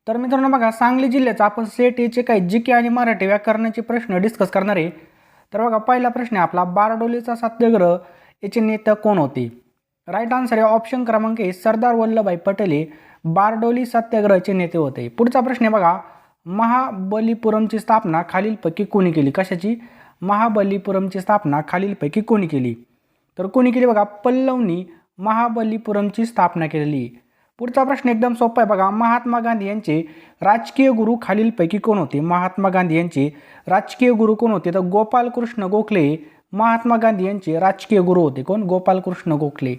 तर मित्रांनो बघा, सांगली जिल्ह्याचा आपण सेट एचे काही जीके आणि मराठी व्याकरणाचे प्रश्न डिस्कस करणार आहे. तर बघा, पहिला प्रश्न आहे आपला, बारडोलीचा सत्याग्रह याचे नेते कोण होते? राईट आन्सर आहे ऑप्शन क्रमांक ए, सरदार वल्लभभाई पटेल हे बारडोली सत्याग्रहाचे नेते होते. पुढचा प्रश्न आहे बघा, महाबलीपुरमची स्थापना खालीलपैकी कोणी केली? कशाची? महाबलीपुरमची स्थापना खालीलपैकी कोणी केली? तर कोणी केली बघा, पल्लवनी महाबलीपुरमची स्थापना केलेली. पुढचा प्रश्न एकदम सोपा आहे बघा, महात्मा गांधी यांचे राजकीय गुरु खालीलपैकी कोण होते? महात्मा गांधी यांचे राजकीय गुरु कोण होते? तर गोपालकृष्ण गोखले महात्मा गांधी यांचे राजकीय गुरु होते. कोण? गोपालकृष्ण गोखले.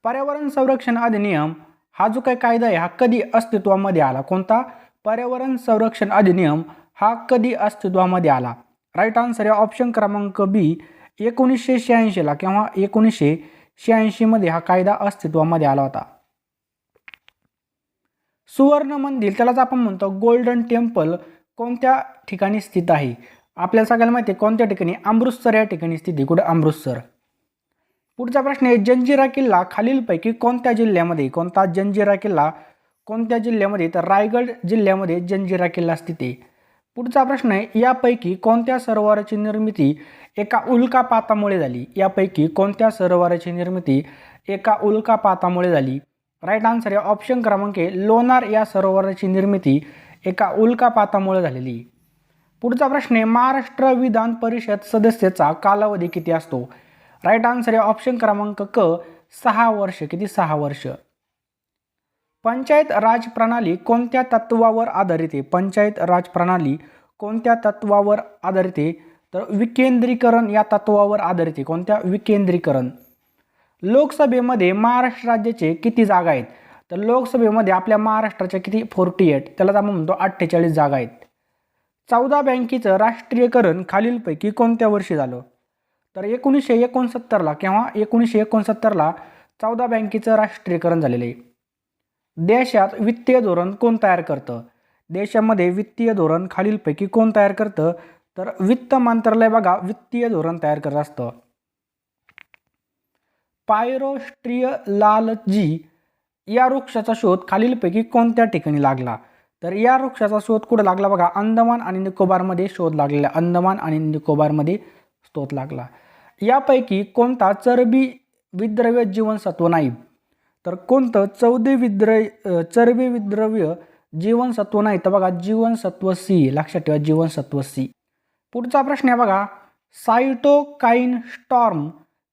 पर्यावरण संरक्षण अधिनियम हा जो काही कायदा आहे हा कधी अस्तित्वामध्ये आला? कोणता? पर्यावरण संरक्षण अधिनियम हा कधी अस्तित्वामध्ये आला? राईट आन्सर आहे ऑप्शन क्रमांक बी, 1986ला किंवा 1986 मध्ये हा कायदा अस्तित्वामध्ये आला होता. सुवर्ण मंदिर, त्यालाच आपण म्हणतो गोल्डन टेम्पल, कोणत्या ठिकाणी स्थित आहे? आपल्याला सगळ्याला माहिती आहे कोणत्या ठिकाणी? अमृतसर या ठिकाणी स्थित आहे. कुठं? अमृतसर. पुढचा प्रश्न आहे, जंजिरा किल्ला खालीलपैकी कोणत्या जिल्ह्यामध्ये? कोणता? जंजिरा किल्ला कोणत्या जिल्ह्यामध्ये? तर रायगड जिल्ह्यामध्ये जंजिरा किल्ला स्थित आहे. पुढचा प्रश्न आहे, यापैकी कोणत्या सरोवराची निर्मिती एका उल्कापातामुळे झाली? यापैकी कोणत्या सरोवराची निर्मिती एका उल्कापातामुळे झाली? राईट आन्सर आहे ऑप्शन क्रमांक ए, लोणार या सरोवराची निर्मिती एका उल्कापातामुळे झालेली. पुढचा प्रश्न आहे, महाराष्ट्र विधान परिषद सदस्याचा कालावधी किती असतो? राईट आन्सर आहे ऑप्शन क्रमांक क, 6 वर्ष. किती? 6 वर्ष. पंचायत राज प्रणाली कोणत्या तत्वावर आधारित आहे? पंचायत राज प्रणाली कोणत्या तत्वावर आधारित आहे? तर विकेंद्रीकरण या तत्वावर आधारित आहे. कोणत्या? विकेंद्रीकरण. लोकसभेमध्ये महाराष्ट्र राज्याचे किती जागा आहेत? तर लोकसभेमध्ये आपल्या महाराष्ट्राच्या किती? 48. त्याला आपण म्हणतो 48 जागा आहेत. 14 बँकेचं राष्ट्रीयकरण खालीलपैकी कोणत्या वर्षी झालं? तर 1969ला किंवा 1969ला 14 बँकेचं राष्ट्रीयकरण झालेलं आहे. देशात वित्तीय धोरण कोण तयार करतं? देशामध्ये वित्तीय धोरण खालीलपैकी कोण तयार करतं? तर वित्त मंत्रालय बघा वित्तीय धोरण तयार करत असतं. पायरोस्ट्रियलालजी या वृक्षाचा शोध खालीलपैकी कोणत्या ठिकाणी लागला? तर या वृक्षाचा शोध कुठं लागला बघा? अंदमान आणि निकोबारमध्ये शोध लागलेला. अंदमान आणि निकोबारमध्ये शोध लागला. यापैकी कोणता चरबी विद्रव्य जीवनसत्व नाही? तर कोणतं चरबी विद्रव्य जीवनसत्व नाही? तर बघा जीवनसत्व सी. लक्षात ठेवा, जीवनसत्व सी. पुढचा प्रश्न आहे बघा, सायटोकाईन स्टॉर्म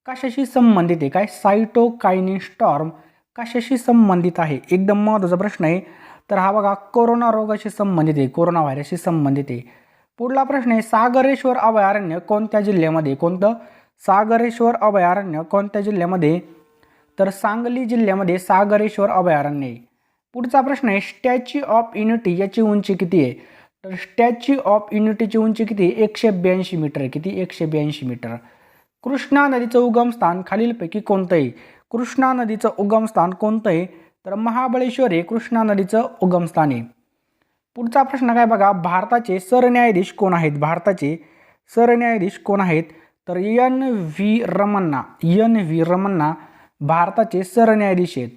कशाशी संबंधित आहे? काय? सायटोकाईन स्टॉर्म कशाशी संबंधित आहे? एकदम महत्त्वाचा प्रश्न आहे. तर हा बघा कोरोना रोगाशी संबंधित आहे, कोरोना व्हायरसशी संबंधित आहे. पुढला प्रश्न आहे, सागरेश्वर अभयारण्य कोणत्या जिल्ह्यामध्ये? कोणतं? सागरेश्वर अभयारण्य कोणत्या जिल्ह्यामध्ये? तर सांगली जिल्ह्यामध्ये सागरेश्वर अभयारण्य आहे. पुढचा प्रश्न आहे, स्टॅच्यू ऑफ युनिटी याची उंची किती आहे? तर स्टॅच्यू ऑफ युनिटीची उंची किती? 182 मीटर. किती? 182 मीटर. कृष्णा नदीचं उगमस्थान खालीलपैकी कोणतं आहे? कृष्णा नदीचं उगमस्थान कोणतं आहे? तर महाबळेश्वर हे कृष्णा नदीचं उगमस्थान आहे. पुढचा प्रश्न काय बघा, भारताचे सरन्यायाधीश कोण आहेत? भारताचे सरन्यायाधीश कोण आहेत? तर एन व्ही रमन्ना भारताचे सरन्यायाधीश आहेत.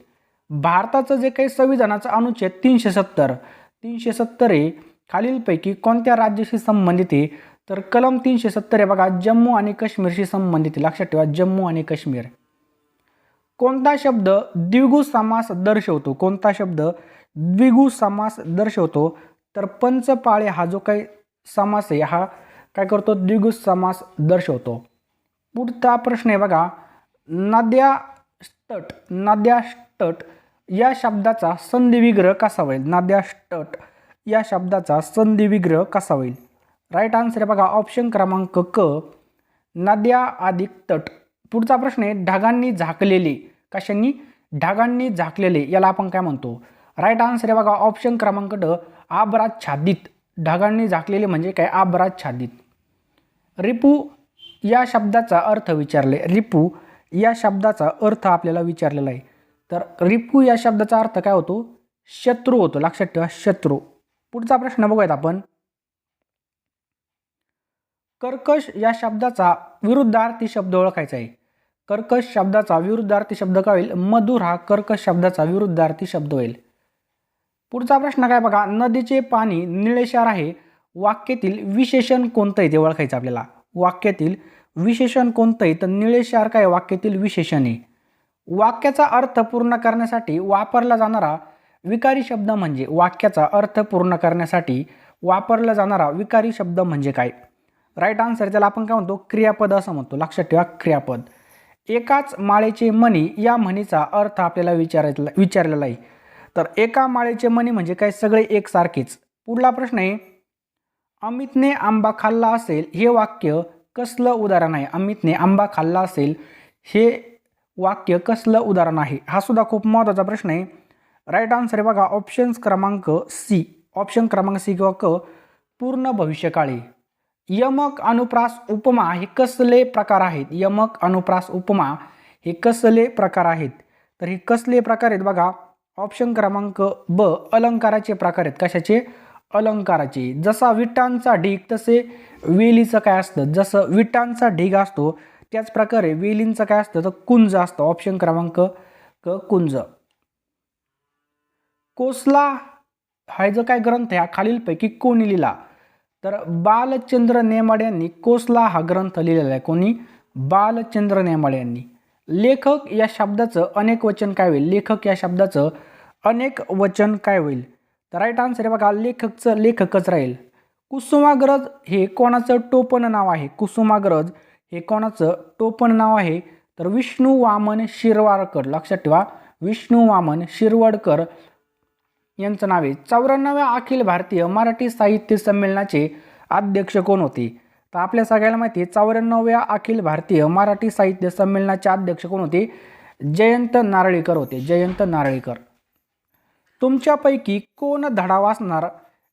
भारताचं जे काही संविधानाचं अनुच्छेद 370 आहे खालीलपैकी कोणत्या राज्याशी संबंधित आहे? तर कलम 370 आहे बघा जम्मू आणि काश्मीरशी संबंधित आहे. लक्षात ठेवा, जम्मू आणि काश्मीर. कोणता शब्द द्विगु समास दर्शवतो? कोणता शब्द द्विगु समास दर्शवतो? तर पंचपाळे हा जो काही समास आहे हा काय करतो? द्विगु समास दर्शवतो. पुढचा प्रश्न आहे बघा, नद्याष्टट या शब्दाचा संधिविग्रह कसा होईल? नद्याष्टट या शब्दाचा संधिविग्रह कसा होईल? राईट आन्सर आहे बघा ऑप्शन क्रमांक क, नद्या अधिक तट. पुढचा प्रश्न आहे, ढगांनी झाकलेले. कशांनी? ढगांनी झाकलेले याला आपण काय म्हणतो? राईट आन्सर आहे बघा ऑप्शन क्रमांक ड, आभ्राच्छादित. ढगांनी झाकलेले म्हणजे काय? आभ्राच्छादित. रिपू या शब्दाचा अर्थ विचारले. रिपू या शब्दाचा अर्थ आपल्याला विचारलेला आहे. तर रिपू या शब्दाचा अर्थ काय होतो? शत्रू होतो. लक्षात ठेवा, शत्रू. पुढचा प्रश्न बघूयात आपण, कर्कश या शब्दाचा विरुद्धार्थी शब्द ओळखायचा आहे. कर्कश शब्दाचा विरुद्धार्थी शब्द काय होईल? मधुर हा कर्कश शब्दाचा विरुद्धार्थी शब्द होईल. पुढचा प्रश्न काय बघा, नदीचे पाणी निळेशार आहे, वाक्यातील विशेषण कोणतं आहे ते ओळखायचं आपल्याला. वाक्यातील विशेषण कोणतं आहे तर निळेशार काय वाक्यातील विशेषण आहे. वाक्याचा अर्थ पूर्ण करण्यासाठी वापरला जाणारा विकारी शब्द म्हणजे, वाक्याचा अर्थ पूर्ण करण्यासाठी वापरला जाणारा विकारी शब्द म्हणजे काय. राईट आन्सर त्याला आपण काय म्हणतो, क्रियापद असं म्हणतो. लक्षात ठेवा, क्रियापद. एकाच माळेचे मणी या म्हणीचा अर्थ आपल्याला विचारलेला आहे. तर एका माळेचे मणी म्हणजे काय, सगळे एकसारखेच. पुढला प्रश्न आहे, अमितने आंबा खाल्ला असेल हे वाक्य कसलं उदाहरण आहे. अमितने आंबा खाल्ला असेल हे वाक्य कसलं उदाहरण आहे. हा सुद्धा खूप महत्त्वाचा प्रश्न आहे. राईट आन्सर आहे बघा ऑप्शन क्रमांक सी. ऑप्शन क्रमांक सी किंवा क, पूर्ण भविष्यकाळी. यमक, अनुप्रास, उपमा हे कसले प्रकार आहेत. यमक, अनुप्रास, उपमा हे कसले प्रकार आहेत. तर हे कसले प्रकार आहेत बघा, ऑप्शन क्रमांक ब, अलंकाराचे प्रकार आहेत. कशाचे, अलंकाराचे. जसा विटांचा ढीग तसे वेलीचं काय असतं, जसं विटांचा ढीग असतो त्याच प्रकारे वेलींचं काय असतं तर कुंज असतं. ऑप्शन क्रमांक क, कुंज. कोसला हा जो काय ग्रंथ आहे हा खालीलपैकी कोणी लिहिला. तर बालचंद्र नेमाडे यांनी कोसला हा ग्रंथ लिहिलेला आहे. कोणी, बालचंद्र नेमाडे यांनी. लेखक या शब्दाचं अनेक वचन काय होईल. लेखक या शब्दाचं अनेक वचन काय होईल. तर राईट आन्सर आहे बघा लेखकचं लेखकच राहील. कुसुमाग्रज हे कोणाचं टोपण नाव आहे. कुसुमाग्रज हे कोणाचं टोपण नाव आहे तर विष्णू वामन शिरवाडकर. लक्षात ठेवा, विष्णू वामन शिरवाडकर यांचं नाव आहे. 94व्या अखिल भारतीय मराठी साहित्य संमेलनाचे अध्यक्ष कोण होते. तर आपल्या सगळ्याला माहिती आहे 94व्या अखिल भारतीय मराठी साहित्य संमेलनाचे अध्यक्ष कोण होते, जयंत नारळीकर होते. जयंत नारळीकर. तुमच्यापैकी कोण धडा वाचणार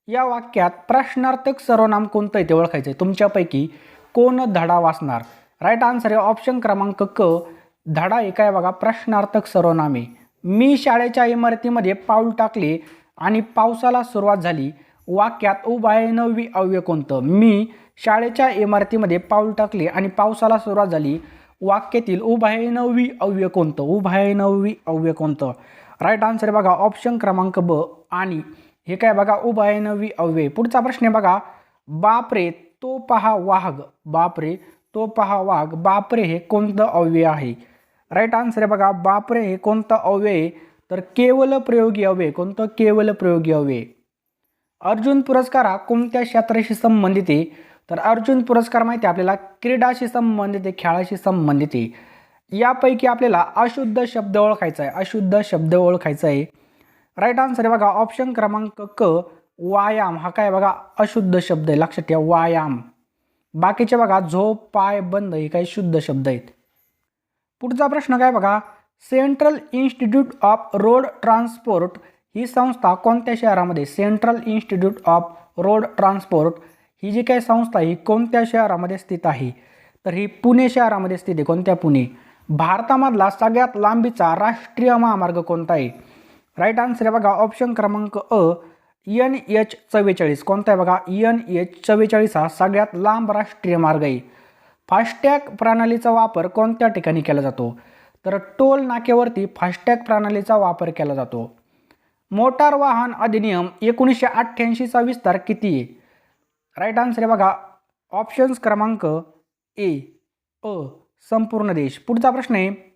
या वाक्यात प्रश्नार्थक सर्वनाम कोणतं आहे ते ओळखायचं आहे. तुमच्यापैकी कोण धडा वाचणार. राईट आन्सर आहे ऑप्शन क्रमांक क, धडा हे काय बघा प्रश्नार्थक सर्वनाम आहे. मी शाळेच्या इमारतीमध्ये पाऊल टाकले आणि पावसाला सुरुवात झाली. वाक्यात उभयनवी अव्यय कोणतं. मी शाळेच्या इमारतीमध्ये पाऊल टाकले आणि पावसाला सुरुवात झाली. वाक्यातील उभयनवी अव्यय कोणतं. उभयनवी अव्यय कोणतं. राईट आन्सर बघा ऑप्शन क्रमांक ब, आणि हे काय बघा उभयनवी अव्यय. पुढचा प्रश्न आहे बघा, बापरे तो पहा वाघ. बापरे तो पहा वाघ. बापरे हे कोणतं अव्यय आहे. राईट आन्सर आहे बघा बापरे हे कोणतं अव्यय तर केवल प्रयोगी अव्यय. कोणतं, केवल प्रयोगी अव्यय. अर्जुन पुरस्कार हा कोणत्या क्षेत्राशी संबंधित आहे तर अर्जुन पुरस्कार माहिती आहे आपल्याला क्रीडाशी संबंधित आहे, खेळाशी संबंधित आहे. यापैकी आपल्याला अशुद्ध शब्द ओळखायचा आहे. अशुद्ध शब्द ओळखायचा आहे. राईट आन्सर आहे बघा ऑप्शन क्रमांक क, व्यायाम हा काय बघा अशुद्ध शब्द आहे. लक्षात ठेवा व्यायाम. बाकीचे बघा झोप, पाय, बंद हे काही शुद्ध शब्द आहेत. पुढचा प्रश्न काय बघा, central institute of road transport ही संस्था कोणत्या शहरामध्ये. Central institute of road transport ही जी काही संस्था ही कोणत्या शहरामध्ये स्थित आहे तर ही पुणे शहरामध्ये स्थित आहे. कोणत्या, पुणे. भारतामधला सगळ्यात लांबीचा राष्ट्रीय महामार्ग कोणता आहे. राईट आन्सर आहे बघा ऑप्शन क्रमांक अ, NH44. कोणता आहे बघा NH44 हा सगळ्यात लांब राष्ट्रीय मार्ग आहे. फास्टॅग प्रणालीचा वापर कोणत्या ठिकाणी केला जातो तर टोल नाक्यावरती फास्टॅग प्रणालीचा वापर केला जातो. मोटार वाहन अधिनियम 1988चा विस्तार किती आहे. राईट आन्सर आहे बघा ऑप्शन्स क्रमांक ए, अ, संपूर्ण देश. पुढचा प्रश्न आहे,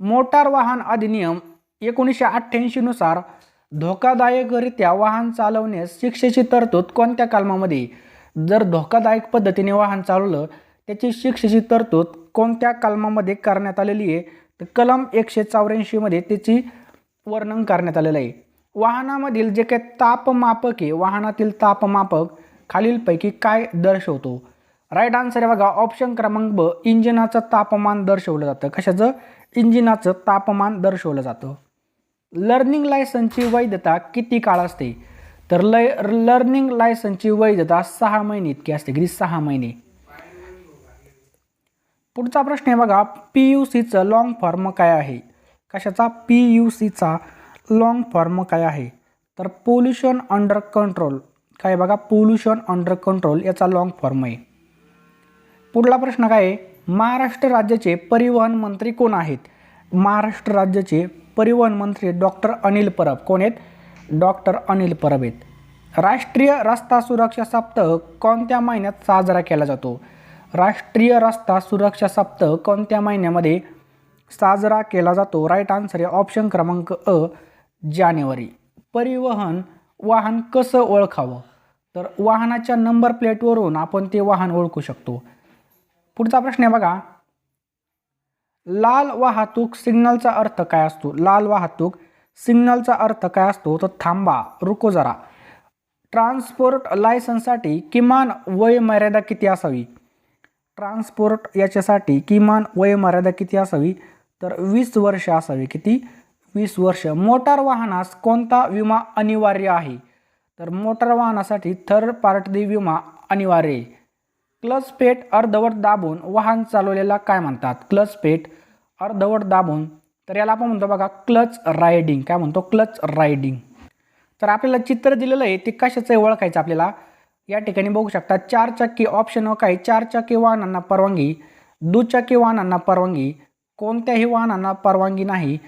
मोटार वाहन अधिनियम 1988 नुसार धोकादायकरित्या वाहन चालवण्यास शिक्षेची तरतूद कोणत्या कलमामध्ये. जर धोकादायक पद्धतीने वाहन चालवलं त्याची शिक्षेची तरतूद कोणत्या कलमामध्ये करण्यात आलेली आहे तर कलम 184 मध्ये त्याची वर्णन करण्यात आलेलं आहे. वाहनामधील जे काही तापमापक आहे, वाहनातील तापमापक खालीलपैकी काय दर्शवतो. राईट आन्सर आहे बघा ऑप्शन क्रमांक ब, इंजिनाचं तापमान दर्शवलं जातं. कशाचं, इंजिनाचं तापमान दर्शवलं जातं. लर्निंग लायसन्सची वैधता किती काळ असते तर लर्निंग लायसन्सची वैधता 6 महिने इतकी असते. किती, 6 महिने. पुढचा प्रश्न आहे बघा, PUCचं लॉंग फॉर्म काय आहे. कशाचा, PUCचा लॉंग फॉर्म काय आहे तर पोल्युशन अंडर कंट्रोल. काय बघा पोल्युशन अंडर कंट्रोल याचा लॉंग फॉर्म आहे. पुढला प्रश्न काय आहे, महाराष्ट्र राज्याचे परिवहन मंत्री कोण आहेत. महाराष्ट्र राज्याचे परिवहन मंत्री डॉक्टर अनिल परब. कोण आहेत, डॉक्टर अनिल परबेत. राष्ट्रीय रस्ता सुरक्षा सप्ताह कोणत्या महिन्यात साजरा केला जातो? राष्ट्रीय रस्ता सुरक्षा सप्ताह कोणत्या महिन्यामध्ये साजरा केला जातो? राईट आन्सर आहे ऑप्शन क्रमांक अ, जानेवारी. परिवहन वाहन कसं ओळखावं? तर वाहनाच्या नंबर प्लेटवरून आपण ते वाहन ओळखू शकतो. पुढचा प्रश्न आहे बघा, लाल वाहतूक सिग्नलचा अर्थ काय असतो? लाल वाहतूक सिग्नलचा अर्थ काय असतो? तर थांबा, रुको जरा. ट्रान्सपोर्ट लायसन्ससाठी किमान वय मर्यादा किती असावी? ट्रान्सपोर्ट याच्यासाठी किमान वय मर्यादा किती असावी? तर 20 वर्ष असावी. किती? 20 वर्ष. मोटार वाहनास कोणता विमा अनिवार्य आहे? तर मोटार वाहनासाठी थर्ड पार्टी विमा अनिवार्य आहे. क्लच पेट अर्धवट दाबून वाहन चालवलेला काय म्हणतात? क्लच पेट अर्धवट दाबून, तर याला आपण म्हणतो बघा क्लच रायडिंग. काय म्हणतो? Clutch riding. तर आपल्याला चित्र दिलेलं आहे ते कशाचं ओळखायचं आपल्याला. या ठिकाणी बघू शकता 4 चाकी ऑप्शन काय? 4 चाकी वाहनांना परवानगी, दुचाकी वाहनांना परवानगी, कोणत्याही वाहनांना परवानगी नाही,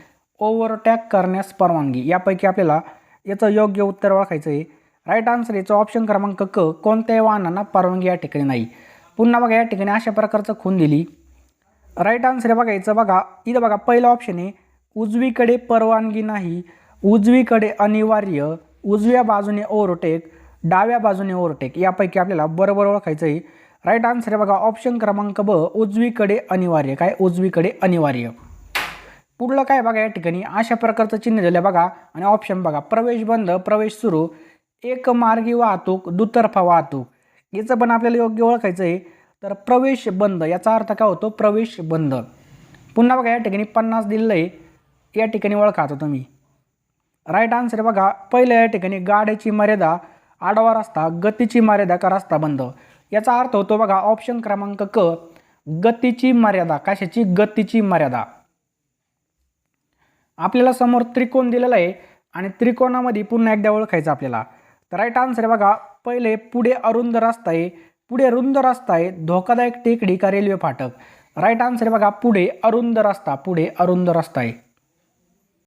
ओव्हरटॅक करण्यास परवानगी. यापैकी आपल्याला याचं योग्य उत्तर ओळखायचं आहे. राईट आन्सर याचं ऑप्शन क्रमांक क, कोणत्याही वाहनांना परवानगी या ठिकाणी नाही. पुन्हा बघा या ठिकाणी अशा प्रकारचं खून दिली. राईट आन्सर बघायचं बघा, इथं बघा पहिला ऑप्शन आहे उजवीकडे परवानगी नाही, उजवीकडे अनिवार्य, उजव्या बाजूने ओव्हरटेक, डाव्या बाजूने ओव्हरटेक. यापैकी आपल्याला बरोबर ओळखायचं आहे. राईट आन्सर आहे बघा ऑप्शन क्रमांक ब, उजवीकडे अनिवार्य. काय? उजवीकडे अनिवार्य. पुढलं काय बघा या ठिकाणी अशा प्रकारचं चिन्ह दिलं बघा आणि ऑप्शन बघा, प्रवेश बंद, प्रवेश सुरू, एक मार्गी वाहतूक, दुतर्फा वाहतूक. याचं पण आपल्याला योग्य ओळखायचं आहे. तर प्रवेश बंद याचा अर्थ काय होतो? प्रवेश बंद. पुन्हा बघा या ठिकाणी 50 दिलेलं आहे, या ठिकाणी ओळखा तुम्ही. राईट आन्सर बघा पहिलं या ठिकाणी गाड्याची मर्यादा, आडवा रस्ता, गतीची मर्यादा का रस्ता बंद. याचा अर्थ होतो बघा ऑप्शन क्रमांक क, गतीची मर्यादा. कशाची? गतीची मर्यादा. आपल्याला समोर त्रिकोण दिलेला आहे आणि त्रिकोणामध्ये पुन्हा एकदा ओळखायचं आपल्याला. तर राईट आन्सर आहे बघा पहिले पुढे अरुंद रस्ता आहे, पुढे रुंद रस्ता आहे, धोकादायक टेकडी का रेल्वे फाटक. राईट आन्सर आहे बघा पुढे अरुंद रस्ता, पुढे अरुंद रस्ता आहे.